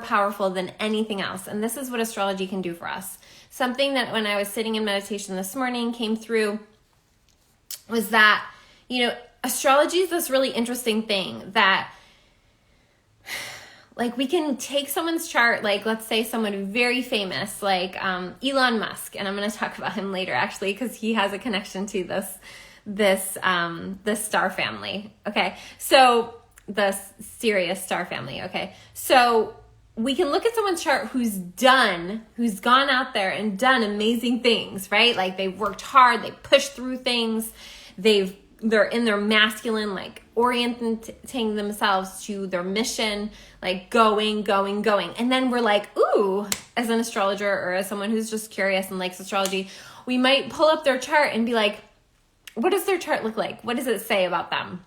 powerful than anything else. And this is what astrology can do for us. Something that when I was sitting in meditation this morning came through was that, astrology is this really interesting thing that, like, we can take someone's chart, like, let's say someone very famous, like Elon Musk, and I'm going to talk about him later, actually, because he has a connection to this star family. Okay, so the Sirius star family. Okay, so we can look at someone's chart who's gone out there and done amazing things, right? Like, they've worked hard, they pushed through things, they're in their masculine, like, orienting themselves to their mission, like going. And then we're like, ooh, as an astrologer or as someone who's just curious and likes astrology, we might pull up their chart and be like, what does their chart look like? What does it say about them?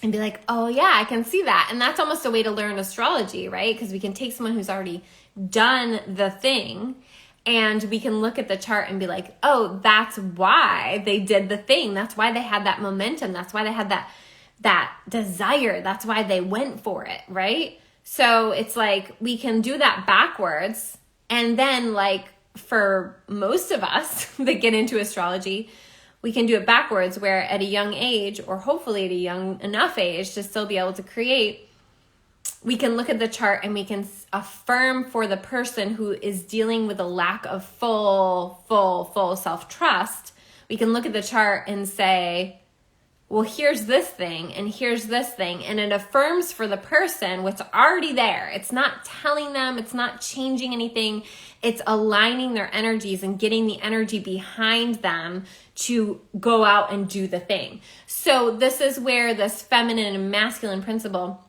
And be like, oh yeah, I can see that. And that's almost a way to learn astrology, right? Because we can take someone who's already done the thing and we can look at the chart and be like, oh, that's why they did the thing. That's why they had that momentum. That's why they had that desire. That's why they went for it, right? So it's like we can do that backwards. And then, like, for most of us that get into astrology, we can do it backwards, where at a young age, or hopefully at a young enough age to still be able to create, we can look at the chart and we can affirm for the person who is dealing with a lack of full self-trust. We can look at the chart and say, well, here's this thing and here's this thing. And it affirms for the person what's already there. It's not telling them, it's not changing anything. It's aligning their energies and getting the energy behind them to go out and do the thing. So this is where this feminine and masculine principle,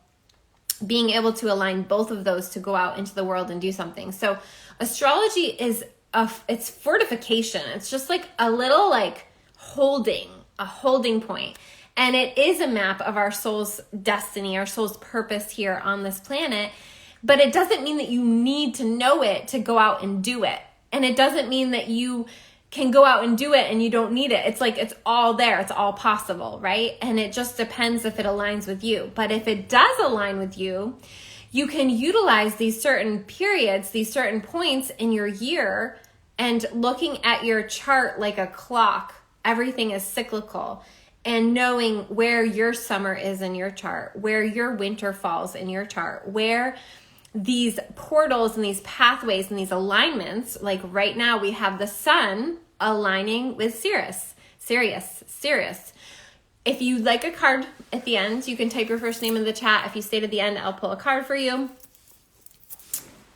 being able to align both of those to go out into the world and do something. So astrology is it's fortification. It's just like a little, like, a holding point. And it is a map of our soul's destiny, our soul's purpose here on this planet. But it doesn't mean that you need to know it to go out and do it. And it doesn't mean that you can go out and do it and you don't need it. It's like, it's all there. It's all possible, right? And it just depends if it aligns with you. But if it does align with you, you can utilize these certain periods, these certain points in your year, and looking at your chart like a clock. Everything is cyclical, and knowing where your summer is in your chart, where your winter falls in your chart, where these portals and these pathways and these alignments, like right now we have the sun aligning with Sirius. If you'd like a card at the end, you can type your first name in the chat. If you stay to the end, I'll pull a card for you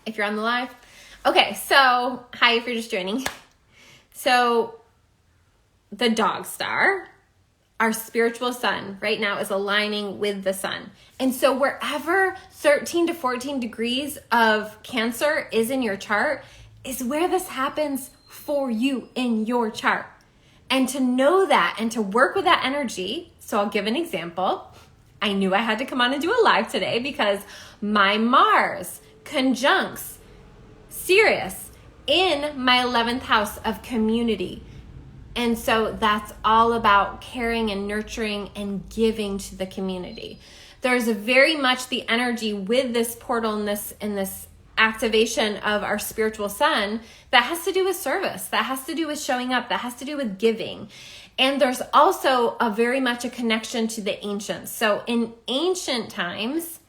if you're on the live. Okay, so hi if you're just joining. So the dog star, our spiritual sun, right now is aligning with the sun. And so wherever 13 to 14 degrees of Cancer is in your chart is where this happens for you in your chart. And to know that and to work with that energy, so I'll give an example. I knew I had to come on and do a live today because my Mars conjuncts Sirius in my 11th house of community. And so that's all about caring and nurturing and giving to the community. There's very much the energy with this portal and this activation of our spiritual sun that has to do with service, that has to do with showing up, that has to do with giving. And there's also very much a connection to the ancients. So in ancient times,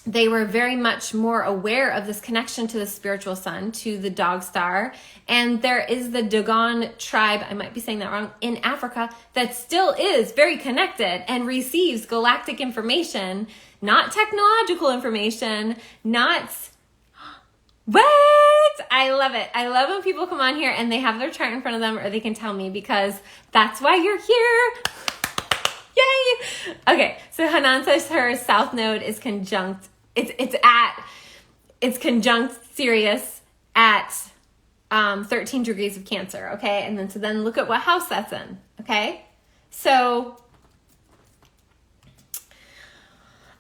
they were very much more aware of this connection to the spiritual sun, to the dog star. And there is the Dogon tribe, I might be saying that wrong, in Africa that still is very connected and receives galactic information, not technological information, not... What? I love it. I love when people come on here and they have their chart in front of them, or they can tell me, because that's why you're here. Yay! Okay, so Hanan says her south node is conjunct. It's conjunct Sirius at 13 degrees of Cancer. Okay, and then look at what house that's in. Okay, so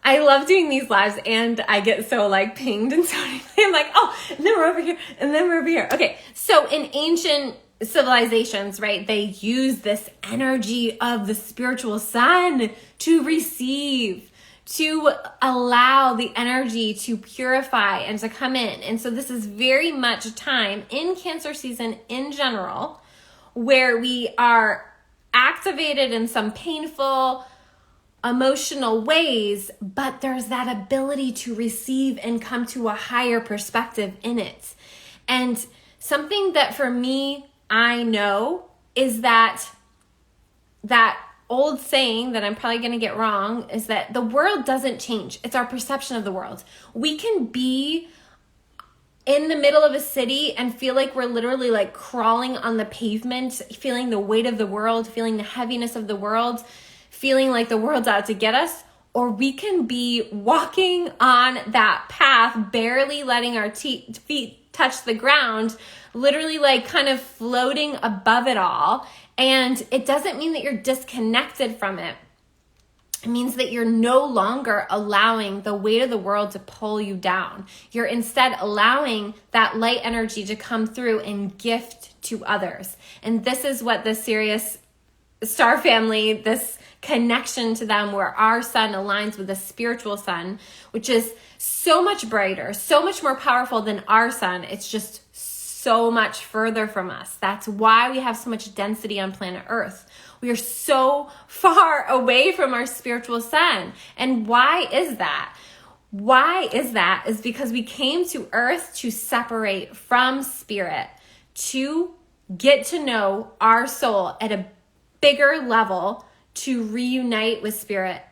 I love doing these lives, and I get so like pinged and so I'm like, oh, and then we're over here, and then we're over here. Okay, so in ancient civilizations, right, they use this energy of the spiritual sun to receive, to allow the energy to purify and to come in. And so this is very much a time in Cancer season in general where we are activated in some painful, emotional ways, but there's that ability to receive and come to a higher perspective in it. And something that for me, I know is that old saying that I'm probably going to get wrong is that the world doesn't change. It's our perception of the world. We can be in the middle of a city and feel like we're literally like crawling on the pavement, feeling the weight of the world, feeling the heaviness of the world, feeling like the world's out to get us. Or we can be walking on that path, barely letting our feet touch the ground, literally like kind of floating above it all. And it doesn't mean that you're disconnected from it. It means that you're no longer allowing the weight of the world to pull you down. You're instead allowing that light energy to come through and gift to others. And this is what the Sirius star family, this connection to them where our sun aligns with the spiritual sun, which is so much brighter, so much more powerful than our sun. It's just so much further from us. That's why we have so much density on planet Earth. We are so far away from our spiritual sun. And why is that? Why is that? Is because we came to Earth to separate from spirit, to get to know our soul at a bigger level, to reunite with spirit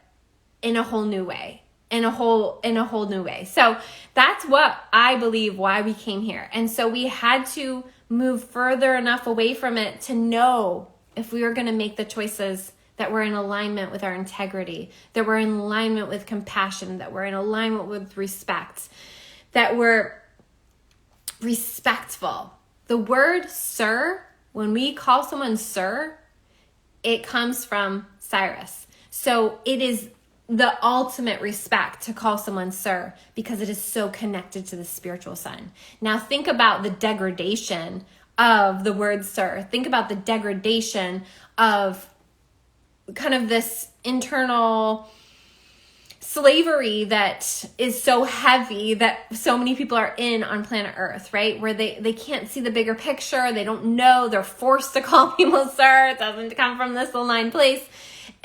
in a whole new way. In a whole new way. So that's what I believe why we came here. And so we had to move further enough away from it to know if we were going to make the choices that were in alignment with our integrity, that were in alignment with compassion, that were in alignment with respect, that were respectful. The word sir, when we call someone sir, it comes from Sirius. So it is the ultimate respect to call someone sir because it is so connected to the spiritual sun. Now think about the degradation of the word sir. Think about the degradation of kind of this internal slavery that is so heavy that so many people are in on planet Earth, right? Where they can't see the bigger picture. They don't know. They're forced to call people sir. It doesn't come from this aligned place.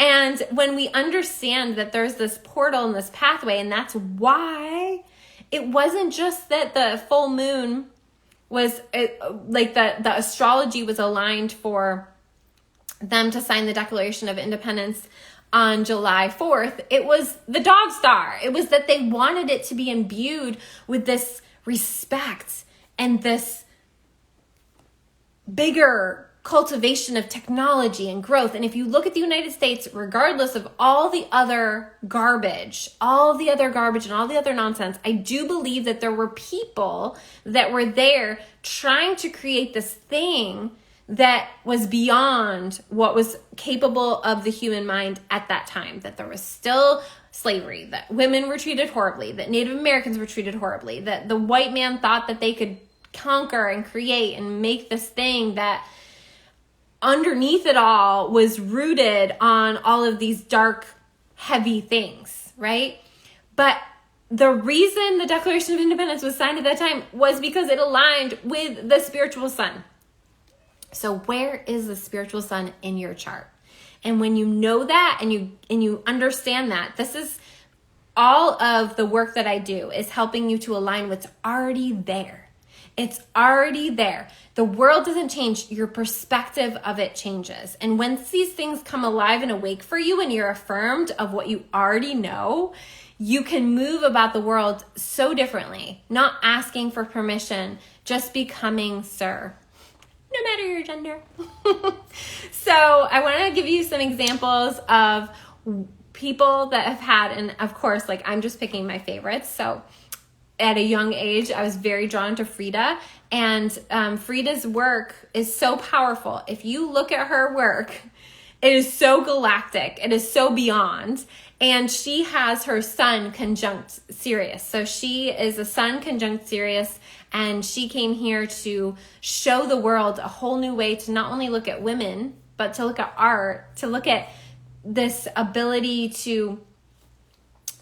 And when we understand that there's this portal and this pathway, and that's why it wasn't just that the full moon was like the astrology was aligned for them to sign the Declaration of Independence on July 4th. It was the dog star. It was that they wanted it to be imbued with this respect and this bigger cultivation of technology and growth. And if you look at the United States, regardless of all the other garbage and all the other nonsense, I do believe that there were people that were there trying to create this thing that was beyond what was capable of the human mind at that time, that there was still slavery, that women were treated horribly, that Native Americans were treated horribly, that the white man thought that they could conquer and create and make this thing that underneath it all was rooted on all of these dark, heavy things, right? But the reason the Declaration of Independence was signed at that time was because it aligned with the spiritual sun. So where is the spiritual sun in your chart? And when you know that and you understand that, this is all of the work that I do is helping you to align what's already there. It's already there. The world doesn't change. Your perspective of it changes. And once these things come alive and awake for you and you're affirmed of what you already know, you can move about the world so differently, not asking for permission, just becoming sir, no matter your gender. So I want to give you some examples of people that have had, and of course, like I'm just picking my favorites. So at a young age, I was very drawn to Frida, and Frida's work is so powerful. If you look at her work, it is so galactic. It is so beyond. And she has her sun conjunct Sirius. So she is a sun conjunct Sirius, and she came here to show the world a whole new way to not only look at women, but to look at art, to look at this ability to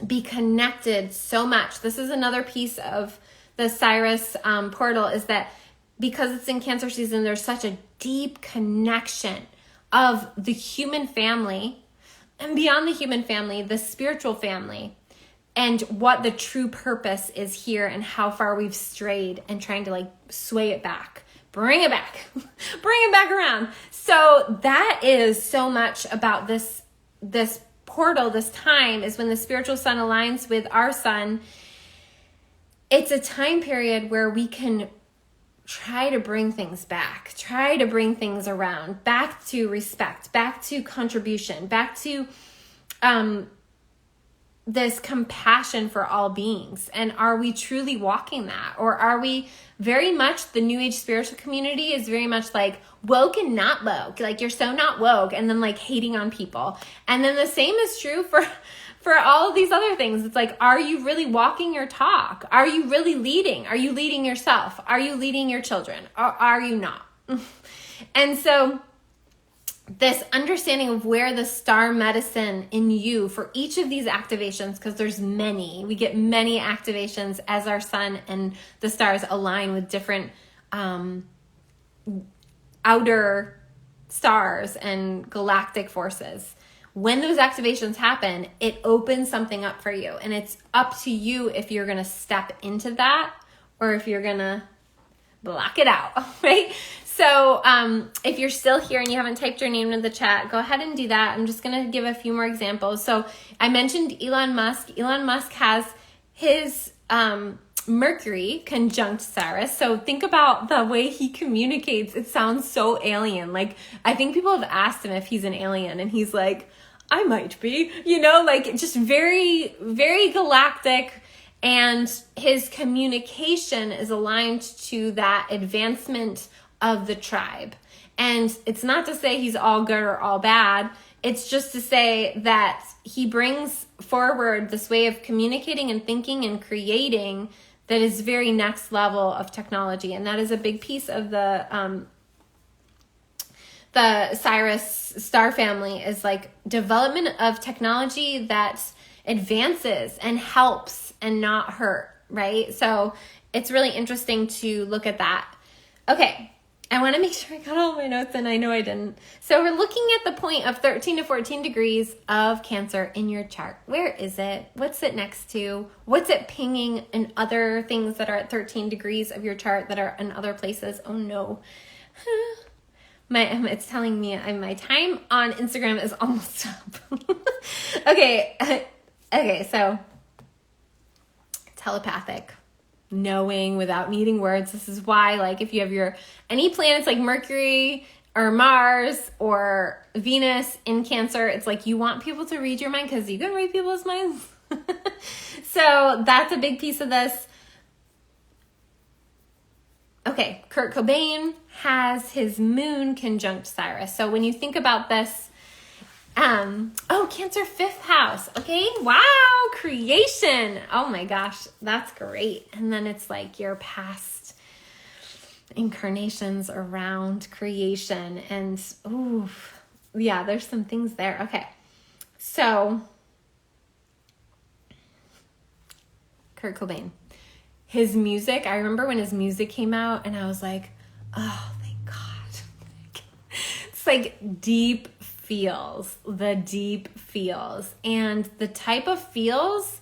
be connected so much. This is another piece of the Sirius portal, is that because it's in Cancer season, there's such a deep connection of the human family, and beyond the human family, the spiritual family, and what the true purpose is here, and how far we've strayed, and trying to like sway it back, bring it back, bring it back around. So that is so much about this portal. This time is when the spiritual sun aligns with our sun. It's a time period where we can try to bring things back, try to bring things around, back to respect, back to contribution, back to this compassion for all beings. And are we truly walking that? Or are we very much, the New Age spiritual community is very much like woke and not woke, like you're so not woke, and then like hating on people. And then the same is true for all of these other things. It's like, are you really walking your talk? Are you really leading? Are you leading yourself? Are you leading your children? Or are you not? And so this understanding of where the star medicine in you for each of these activations, because there's many, we get many activations as our sun and the stars align with different outer stars and galactic forces. When those activations happen, it opens something up for you, and it's up to you if you're going to step into that or if you're going to block it out, right? So if you're still here and you haven't typed your name in the chat, go ahead and do that. I'm just going to give a few more examples. So I mentioned Elon Musk. Elon Musk has his Mercury conjunct Sirius. So think about the way he communicates. It sounds so alien. Like, I think people have asked him if he's an alien, and he's like, I might be, like just very, very galactic. And his communication is aligned to that advancement of the tribe. And it's not to say he's all good or all bad. It's just to say that he brings forward this way of communicating and thinking and creating that is very next level of technology. And that is a big piece of the Sirius star family, is like development of technology that advances and helps and not hurt, right? So it's really interesting to look at that. Okay, I want to make sure I got all my notes, and I know I didn't. So we're looking at the point of 13 to 14 degrees of Cancer in your chart. Where is it? What's it next to? What's it pinging in other things that are at 13 degrees of your chart that are in other places? Oh no. It's telling me my time on Instagram is almost up. Okay, so telepathic. Knowing without needing words. This is why, like, if you have any planets like Mercury or Mars or Venus in Cancer, it's like you want people to read your mind because you can read people's minds. So that's a big piece of this. Okay, Kurt Cobain has his moon conjunct Sirius. So when you think about this, Cancer 5th house. Okay. Wow. Creation. Oh my gosh. That's great. And then it's like your past incarnations around creation. And there's some things there. Okay. So Kurt Cobain, his music. I remember when his music came out and I was like, oh, thank God. It's like deep feels, and the type of feels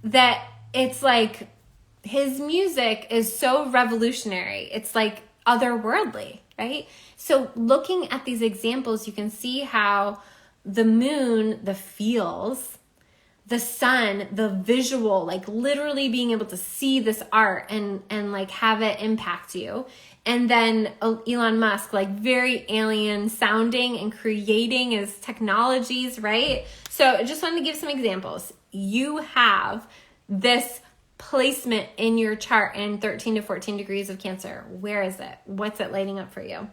that it's like his music is so revolutionary. It's like otherworldly, right? So looking at these examples, you can see how the moon, the feels, the sun, the visual, like literally being able to see this art and like have it impact you. And then Elon Musk, like very alien sounding and creating his technologies, right? So I just wanted to give some examples. You have this placement in your chart in 13 to 14 degrees of Cancer. Where is it? What's it lighting up for you?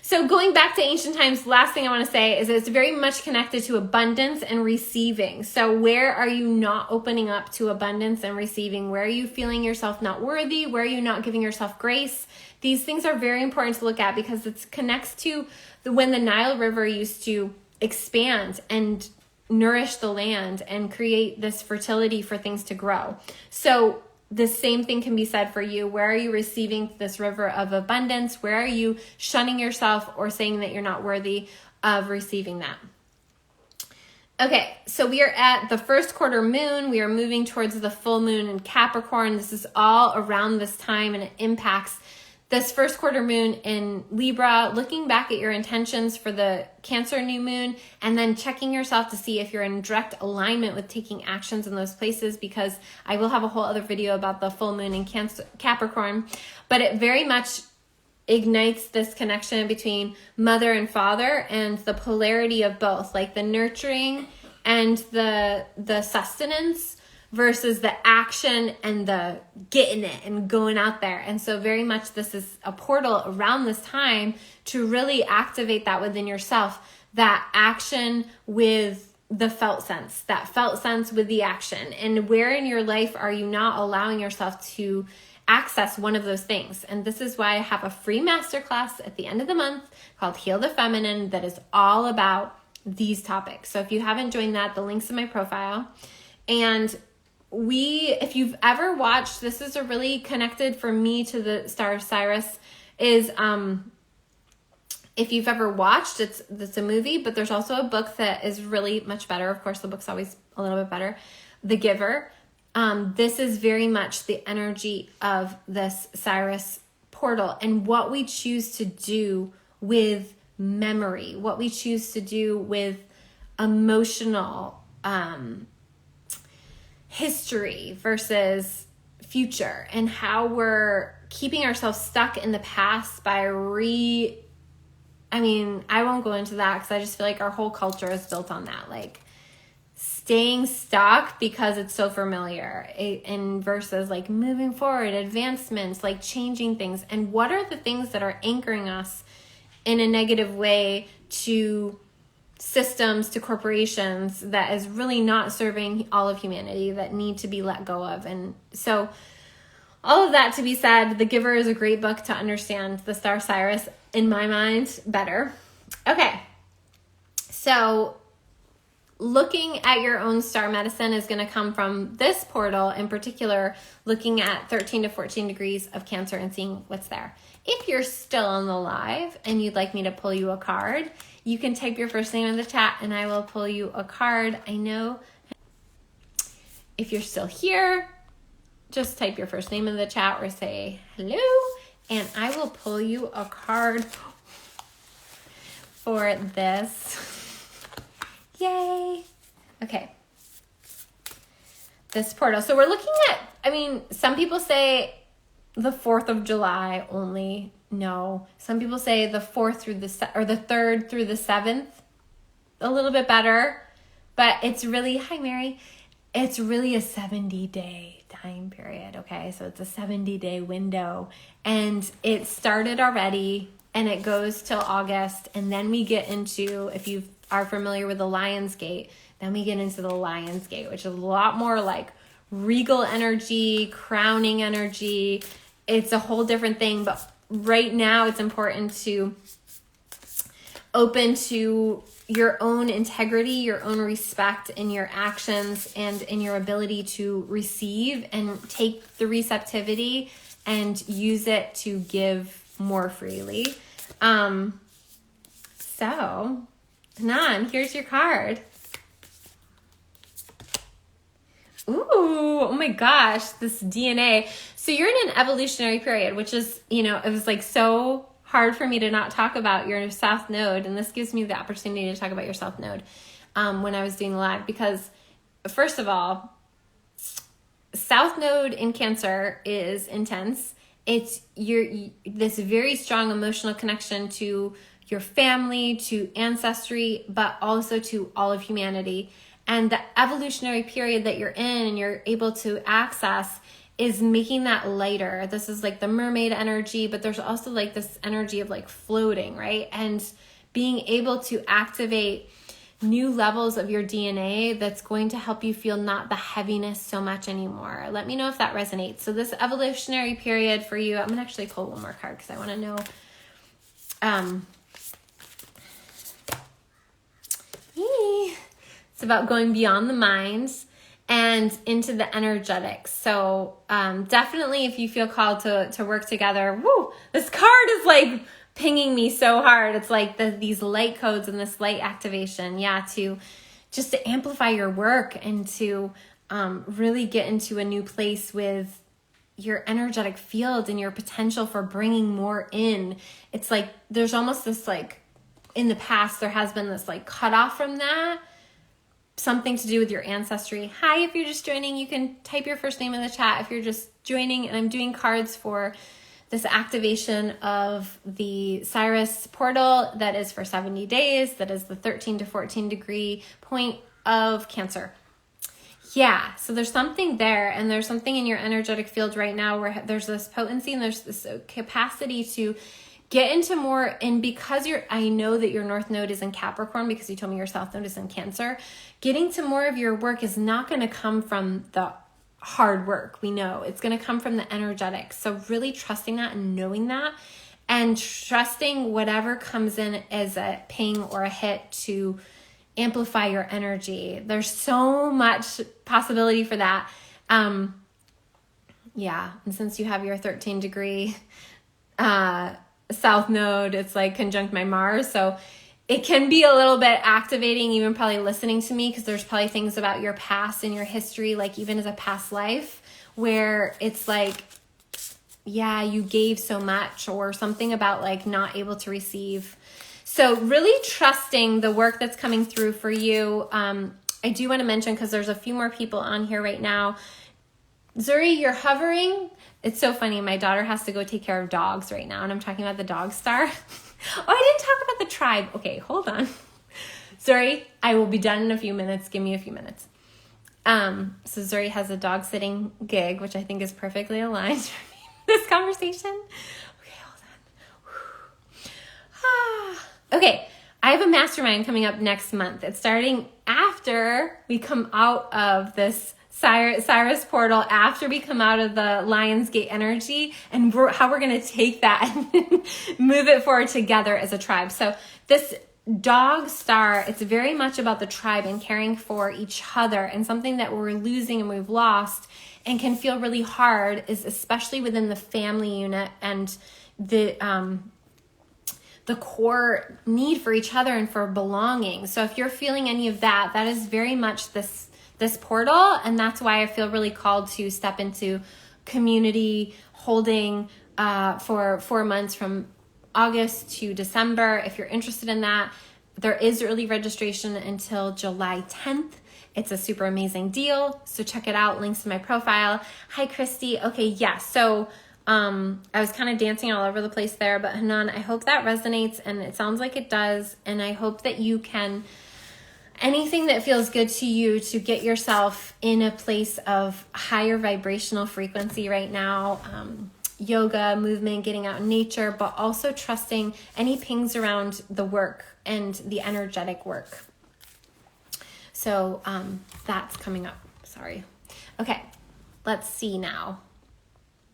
So going back to ancient times, last thing I want to say is it's very much connected to abundance and receiving. So where are you not opening up to abundance and receiving? Where are you feeling yourself not worthy? Where are you not giving yourself grace? These things are very important to look at because it connects to when the Nile River used to expand and nourish the land and create this fertility for things to grow. So the same thing can be said for you. Where are you receiving this river of abundance? Where are you shunning yourself or saying that you're not worthy of receiving that? Okay, so we are at the first quarter moon. We are moving towards the full moon in Capricorn. This is all around this time, and it impacts this first quarter moon in Libra, looking back at your intentions for the Cancer new moon, and then checking yourself to see if you're in direct alignment with taking actions in those places, because I will have a whole other video about the full moon in Capricorn, but it very much ignites this connection between mother and father and the polarity of both, like the nurturing and the sustenance versus the action and the getting it and going out there. And so very much this is a portal around this time to really activate that within yourself, that action with the felt sense, that felt sense with the action. And where in your life are you not allowing yourself to access one of those things? And this is why I have a free masterclass at the end of the month called Heal the Feminine that is all about these topics. So if you haven't joined that, the link's in my profile. And if you've ever watched, this is a really connected for me to the Star of Sirius, is if you've ever watched, it's a movie, but there's also a book that is really much better. Of course, the book's always a little bit better. The Giver. This is very much the energy of this Sirius portal and what we choose to do with memory, what we choose to do with emotional history versus future, and how we're keeping ourselves stuck in the past by I won't go into that because I just feel like our whole culture is built on that, like staying stuck because it's so familiar, and versus like moving forward, advancements, like changing things. And what are the things that are anchoring us in a negative way to systems, to corporations, that is really not serving all of humanity, that need to be let go of? And so all of that to be said, The Giver is a great book to understand the Star Sirius, in my mind, better. Okay, so looking at your own star medicine is going to come from this portal, in particular, looking at 13 to 14 degrees of Cancer and seeing what's there. If you're still on the live and you'd like me to pull you a card, you can type your first name in the chat and I will pull you a card. I know if you're still here, just type your first name in the chat or say hello, and I will pull you a card for this. Yay. Okay. This portal. So we're looking at, some people say the 4th of July only. No. Some people say the 4th through the 3rd through the 7th. A little bit better. But it's really, hi Mary, it's really a 70-day time period, okay? So it's a 70-day window. And it started already and it goes till August. And then we get into, if you are familiar with the Lion's Gate, then we get into the Lion's Gate, which is a lot more like regal energy, crowning energy. It's a whole different thing. But right now it's important to open to your own integrity, your own respect in your actions and in your ability to receive and take the receptivity and use it to give more freely. So, Nan, here's your card. Ooh, oh my gosh, this DNA. So you're in an evolutionary period, which is, it was like so hard for me to not talk about your South Node. And this gives me the opportunity to talk about your South Node when I was doing live. Because first of all, South Node in Cancer is intense. It's this very strong emotional connection to your family, to ancestry, but also to all of humanity. And the evolutionary period that you're in and you're able to access is making that lighter. This is like the mermaid energy, but there's also like this energy of like floating, right? And being able to activate new levels of your DNA that's going to help you feel not the heaviness so much anymore. Let me know if that resonates. So this evolutionary period for you, I'm gonna actually pull one more card because I want to know. It's about going beyond the mind and into the energetics. So definitely if you feel called to work together, woo, this card is like pinging me so hard. It's like these light codes and this light activation. Yeah, to amplify your work and to really get into a new place with your energetic field and your potential for bringing more in. It's like there's almost this like, in the past there has been this like cutoff from that, something to do with your ancestry. Hi, if you're just joining, you can type your first name in the chat if you're just joining. And I'm doing cards for this activation of the Sirius portal that is for 70 days. That is the 13 to 14 degree point of Cancer. Yeah, so there's something there, and there's something in your energetic field right now where there's this potency and there's this capacity to get into more. And because I know that your North Node is in Capricorn, because you told me your South Node is in Cancer, getting to more of your work is not going to come from the hard work. We know it's going to come from the energetics. So really trusting that and knowing that, and trusting whatever comes in as a ping or a hit to amplify your energy. There's so much possibility for that. Yeah. And since you have your 13 degree South Node, it's like conjunct my Mars. So it can be a little bit activating, even probably listening to me, because there's probably things about your past and your history, like even as a past life, where it's like, yeah, you gave so much, or something about like not able to receive. So really trusting the work that's coming through for you. I do want to mention, because there's a few more people on here right now. Zuri, you're hovering. It's so funny. My daughter has to go take care of dogs right now, and I'm talking about the dog star. Oh, I didn't talk about the tribe. Okay, hold on. Zuri, I will be done in a few minutes. Give me a few minutes. So Zuri has a dog sitting gig, which I think is perfectly aligned for this conversation. Okay, hold on. Okay, I have a mastermind coming up next month. It's starting after we come out of this Sirius portal, after we come out of the Lionsgate energy, and how we're going to take that and move it forward together as a tribe. So this dog star, it's very much about the tribe and caring for each other, and something that we're losing and we've lost and can feel really hard is especially within the family unit and the core need for each other and for belonging. So if you're feeling any of that, that is very much this portal. And that's why I feel really called to step into community holding for 4 months from August to December. If you're interested in that, there is early registration until July 10th. It's a super amazing deal. So check it out. Links in my profile. Hi, Christy. Okay. Yeah. So I was kind of dancing all over the place there, but Hanan, I hope that resonates, and it sounds like it does. And I hope that you can, anything that feels good to you, to get yourself in a place of higher vibrational frequency right now. Yoga, movement, getting out in nature, but also trusting any pings around the work and the energetic work. So that's coming up. Sorry. Okay, let's see now.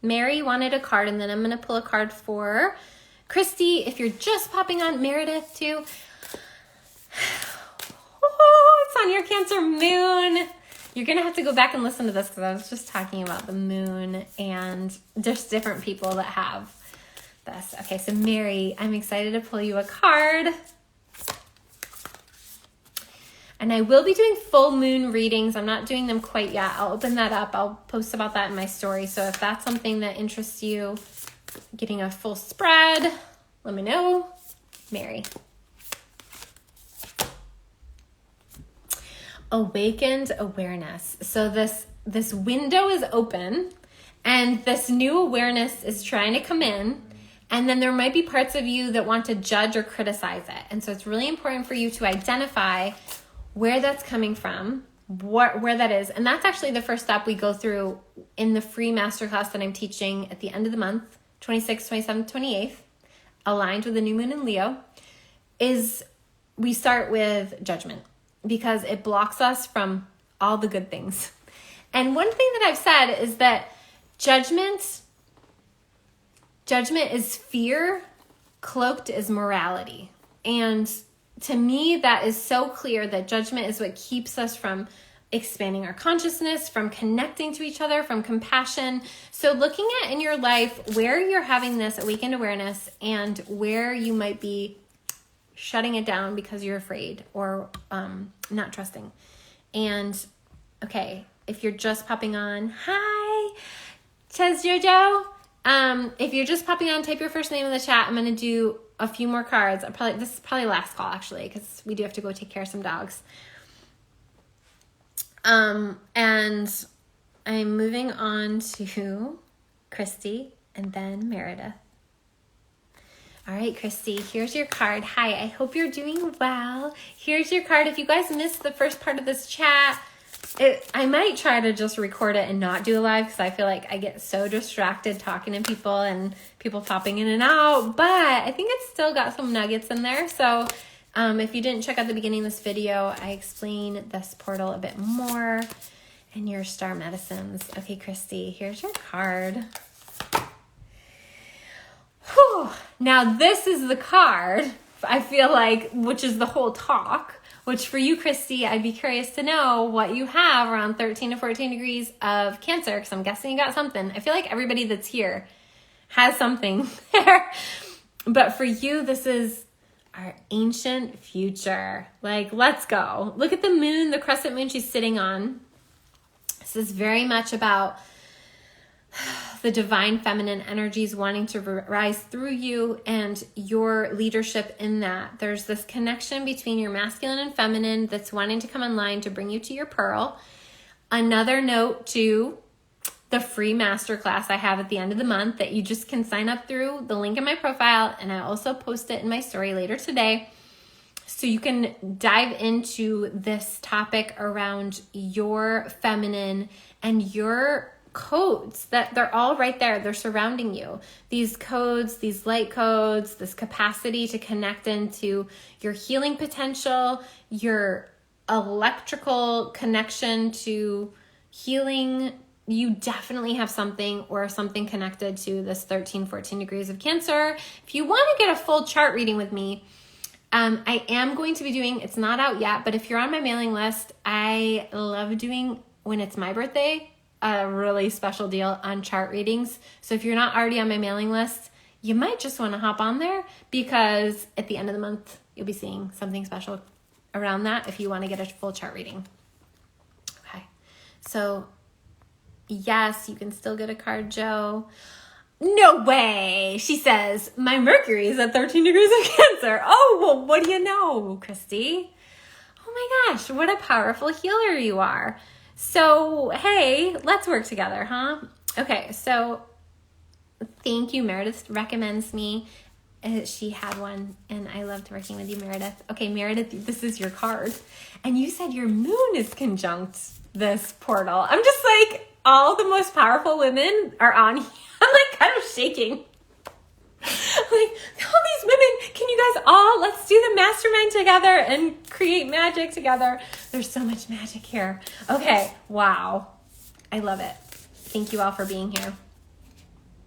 Mary wanted a card, and then I'm going to pull a card for Christy. If you're just popping on, Meredith too. Oh, it's on your Cancer moon. You're going to have to go back and listen to this, because I was just talking about the moon, and there's different people that have this. Okay, so Mary, I'm excited to pull you a card. And I will be doing full moon readings. I'm not doing them quite yet. I'll open that up. I'll post about that in my story. So if that's something that interests you, getting a full spread, let me know. Mary. Awakened awareness. So this window is open, and this new awareness is trying to come in. And then there might be parts of you that want to judge or criticize it. And so it's really important for you to identify where that's coming from, where that is. And that's actually the first step we go through in the free masterclass that I'm teaching at the end of the month, 26th, 27th, 28th, aligned with the new moon in Leo, is we start with judgment, because it blocks us from all the good things. And one thing that I've said is that judgment is fear cloaked as morality. And to me, that is so clear that judgment is what keeps us from expanding our consciousness, from connecting to each other, from compassion. So looking at in your life where you're having this awakened awareness and where you might be shutting it down because you're afraid or not trusting. And okay, if you're just popping on, hi, says Jojo. If you're just popping on, type your first name in the chat. I'm going to do a few more cards. This is probably last call actually, because we do have to go take care of some dogs. And I'm moving on to Christy and then Meredith. All right, Christy, here's your card. Hi, I hope you're doing well. Here's your card. If you guys missed the first part of this chat, I might try to just record it and not do a live because I feel like I get so distracted talking to people and people popping in and out, but I think it's still got some nuggets in there. So if you didn't check out the beginning of this video, I explain this portal a bit more in your star medicines. Okay, Christy, here's your card. Whew. Now this is the card, I feel like, which is the whole talk, which for you, Christy, I'd be curious to know what you have around 13 to 14 degrees of Cancer, because I'm guessing you got something. I feel like everybody that's here has something there. But for you, this is our ancient future. Like, let's go. Look at the moon, the crescent moon she's sitting on. This is very much about the divine feminine energies wanting to rise through you and your leadership in that. There's this connection between your masculine and feminine that's wanting to come online to bring you to your pearl. Another note to the free masterclass I have at the end of the month that you just can sign up through the link in my profile, and I also post it in my story later today. So you can dive into this topic around your feminine and your codes, that they're all right there. They're surrounding you. These codes, these light codes, this capacity to connect into your healing potential, your electrical connection to healing. You definitely have something or something connected to this 13, 14 degrees of Cancer. If you want to get a full chart reading with me, I am going to be doing, it's not out yet, but if you're on my mailing list, I love doing, when it's my birthday, a really special deal on chart readings. So if you're not already on my mailing list, you might just want to hop on there, because at the end of the month, you'll be seeing something special around that if you want to get a full chart reading. Okay. So yes, you can still get a card, Joe. No way. She says, my Mercury is at 13 degrees of Cancer. Oh, well, what do you know, Christy? Oh my gosh, what a powerful healer you are. So, hey, let's work together, huh? Okay, so thank you. Meredith recommends me. She had one, and I loved working with you, Meredith. Okay, Meredith, this is your card. And you said your moon is conjunct this portal. I'm just like, all the most powerful women are on here. I'm like kind of shaking. Like, all these women, can you guys all, let's do the mastermind together and create magic together. There's so much magic here. Okay, wow. I love it. Thank you all for being here.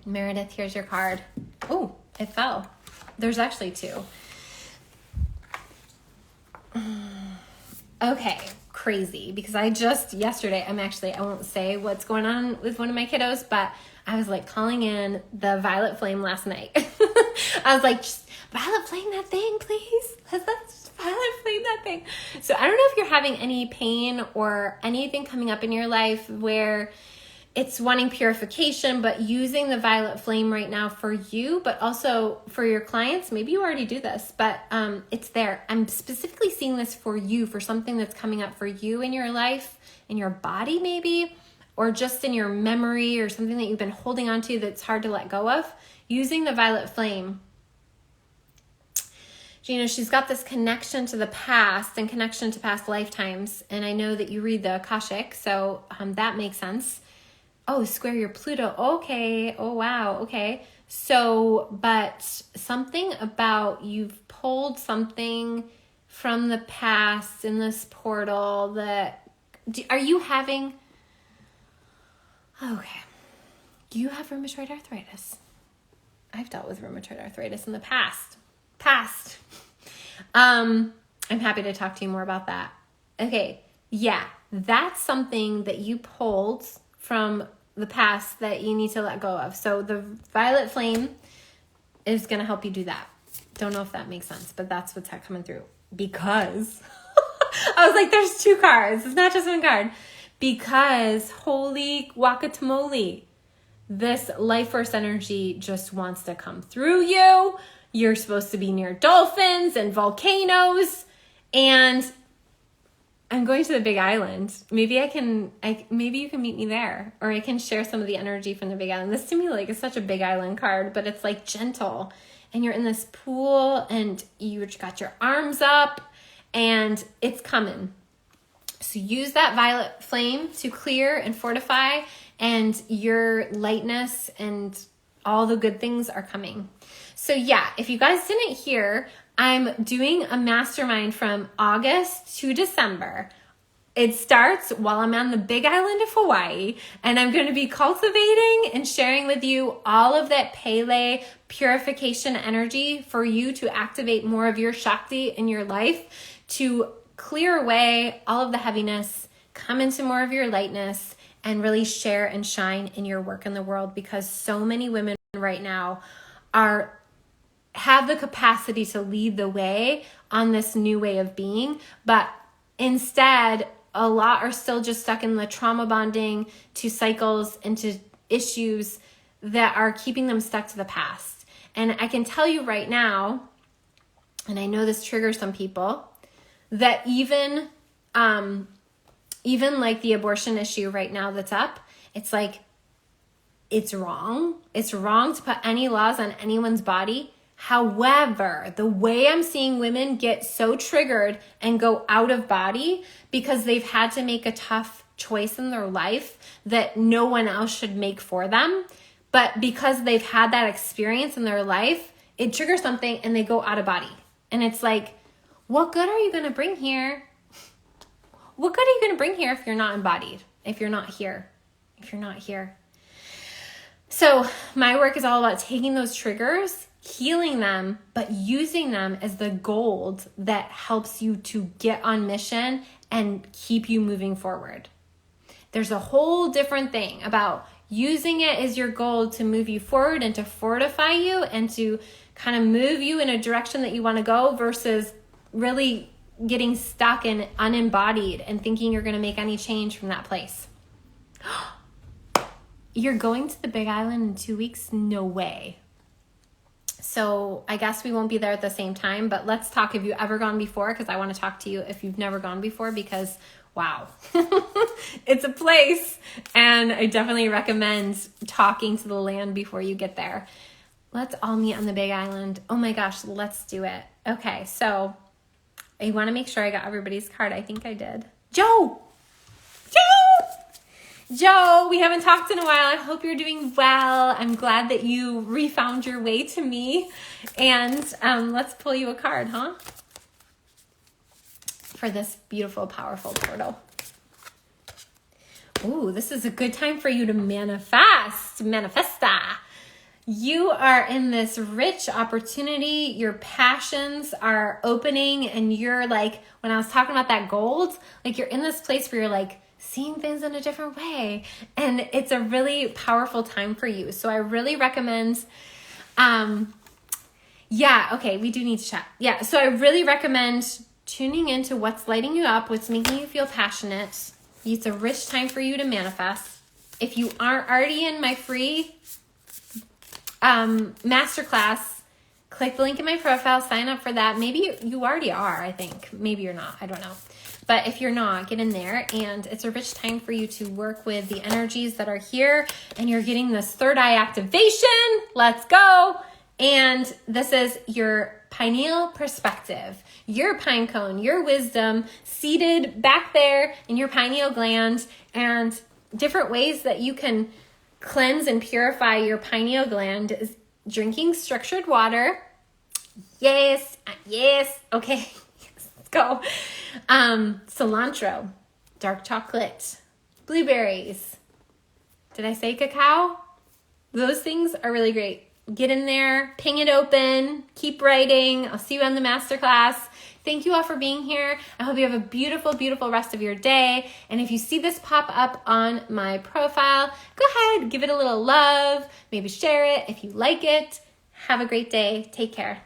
Meredith, here's your card. Oh, it fell. There's actually two. Okay, crazy, because I just yesterday, I won't say what's going on with one of my kiddos, but I was like calling in the violet flame last night. I was like, just violet flame that thing, please. Let's just violet flame that thing. So I don't know if you're having any pain or anything coming up in your life where it's wanting purification, but using the violet flame right now for you, but also for your clients. Maybe you already do this, but it's there. I'm specifically seeing this for you, for something that's coming up for you in your life, in your body maybe, or just in your memory, or something that you've been holding on to that's hard to let go of. Using the violet flame, you know, she's got this connection to the past and connection to past lifetimes. And I know that you read the Akashic, so that makes sense. Oh, square your Pluto. Okay. Oh, wow. Okay. So, but something about you've pulled something from the past in this portal that, are you having, okay. Do you have rheumatoid arthritis? I've dealt with rheumatoid arthritis in the past. I'm happy to talk to you more about that. Okay, yeah, that's something that you pulled from the past that you need to let go of. So the violet flame is going to help you do that. Don't know if that makes sense, but that's what's coming through. Because I was like, there's 2 cards. It's not just 1 card. Because holy guacamole, this life force energy just wants to come through you. You're supposed to be near dolphins and volcanoes. And I'm going to the Big Island. Maybe you can meet me there, or I can share some of the energy from the Big Island. This to me like is such a Big Island card, but it's like gentle, and you're in this pool and you got your arms up and it's coming. So use that violet flame to clear and fortify, and your lightness and all the good things are coming. So yeah, if you guys didn't hear, I'm doing a mastermind from August to December. It starts while I'm on the Big Island of Hawaii, and I'm going to be cultivating and sharing with you all of that Pele purification energy for you to activate more of your Shakti in your life, to clear away all of the heaviness, come into more of your lightness, and really share and shine in your work in the world, because so many women right now have the capacity to lead the way on this new way of being, but instead a lot are still just stuck in the trauma bonding to cycles and to issues that are keeping them stuck to the past. And I can tell you right now, and I know this triggers some people, that even like the abortion issue right now that's up, it's like, it's wrong. It's wrong to put any laws on anyone's body. However, the way I'm seeing women get so triggered and go out of body because they've had to make a tough choice in their life that no one else should make for them, but because they've had that experience in their life, it triggers something and they go out of body. And it's like, what good are you going to bring here? What good are you going to bring here if you're not embodied? If you're not here? If you're not here? So my work is all about taking those triggers, healing them, but using them as the gold that helps you to get on mission and keep you moving forward. There's a whole different thing about using it as your gold to move you forward and to fortify you and to kind of move you in a direction that you want to go, versus really getting stuck and unembodied and thinking you're going to make any change from that place. You're going to the Big Island in 2 weeks? No way. So I guess we won't be there at the same time, but let's talk. Have you ever gone before? Because I want to talk to you if you've never gone before, because wow, it's a place. And I definitely recommend talking to the land before you get there. Let's all meet on the Big Island. Oh my gosh, let's do it. Okay, so I want to make sure I got everybody's card. I think I did. Joe, we haven't talked in a while. I hope you're doing well. I'm glad that you refound your way to me. And let's pull you a card, huh? For this beautiful, powerful portal. Ooh, this is a good time for you to manifest. Manifesta. You are in this rich opportunity. Your passions are opening, and you're like, when I was talking about that gold, like you're in this place where you're like, seeing things in a different way. And it's a really powerful time for you. So I really recommend, we do need to chat. Yeah, so I really recommend tuning into what's lighting you up, what's making you feel passionate. It's a rich time for you to manifest. If you aren't already in my free masterclass, click the link in my profile, sign up for that. Maybe you already are, I think. Maybe you're not, I don't know. But if you're not, get in there, and it's a rich time for you to work with the energies that are here, and you're getting this third eye activation. Let's go. And this is your pineal perspective, your pine cone, your wisdom seated back there in your pineal gland, and different ways that you can cleanse and purify your pineal gland is drinking structured water. Yes. Okay. Let's go. Cilantro, dark chocolate, blueberries. Did I say cacao? Those things are really great. Get in there, ping it open, keep writing. I'll see you on the masterclass. Thank you all for being here. I hope you have a beautiful, beautiful rest of your day. And if you see this pop up on my profile, go ahead, give it a little love, maybe share it if you like it. Have a great day. Take care.